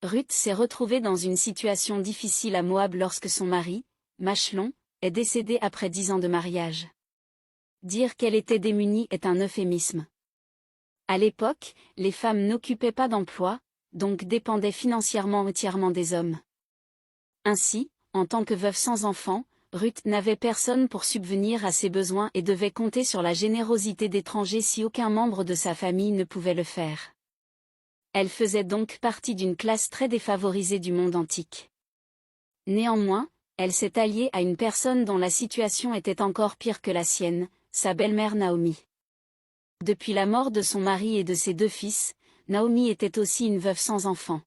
Ruth s'est retrouvée dans une situation difficile à Moab lorsque son mari, Machlon, est décédé après 10 ans de mariage. Dire qu'elle était démunie est un euphémisme. À l'époque, les femmes n'occupaient pas d'emploi, donc dépendaient financièrement entièrement des hommes. Ainsi, en tant que veuve sans enfant, Ruth n'avait personne pour subvenir à ses besoins et devait compter sur la générosité d'étrangers si aucun membre de sa famille ne pouvait le faire. Elle faisait donc partie d'une classe très défavorisée du monde antique. Néanmoins, elle s'est alliée à une personne dont la situation était encore pire que la sienne, sa belle-mère Naomi. Depuis la mort de son mari et de ses 2 fils, Naomi était aussi une veuve sans enfant.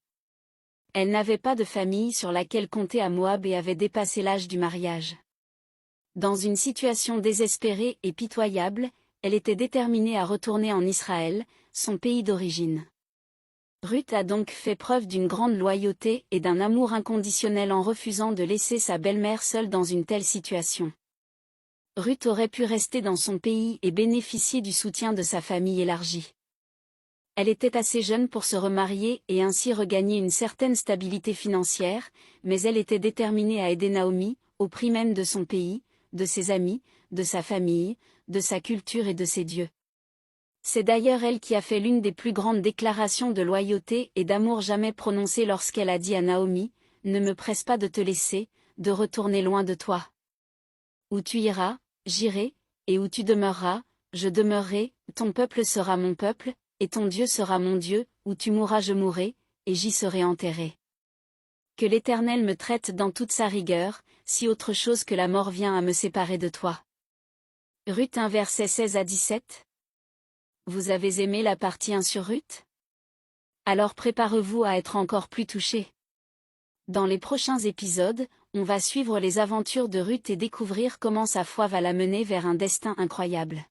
Elle n'avait pas de famille sur laquelle compter à Moab et avait dépassé l'âge du mariage. Dans une situation désespérée et pitoyable, elle était déterminée à retourner en Israël, son pays d'origine. Ruth a donc fait preuve d'une grande loyauté et d'un amour inconditionnel en refusant de laisser sa belle-mère seule dans une telle situation. Ruth aurait pu rester dans son pays et bénéficier du soutien de sa famille élargie. Elle était assez jeune pour se remarier et ainsi regagner une certaine stabilité financière, mais elle était déterminée à aider Naomi, au prix même de son pays, de ses amis, de sa famille, de sa culture et de ses dieux. C'est d'ailleurs elle qui a fait l'une des plus grandes déclarations de loyauté et d'amour jamais prononcées lorsqu'elle a dit à Naomi, « Ne me presse pas de te laisser, de retourner loin de toi. Où tu iras, j'irai, et où tu demeureras, je demeurerai, ton peuple sera mon peuple, et ton Dieu sera mon Dieu, où tu mourras je mourrai, et j'y serai enterré. Que l'Éternel me traite dans toute sa rigueur, si autre chose que la mort vient à me séparer de toi. » Ruth 1 versets 16 à 17. Vous avez aimé la partie 1 sur Ruth? Alors préparez-vous à être encore plus touché. Dans les prochains épisodes, on va suivre les aventures de Ruth et découvrir comment sa foi va la mener vers un destin incroyable.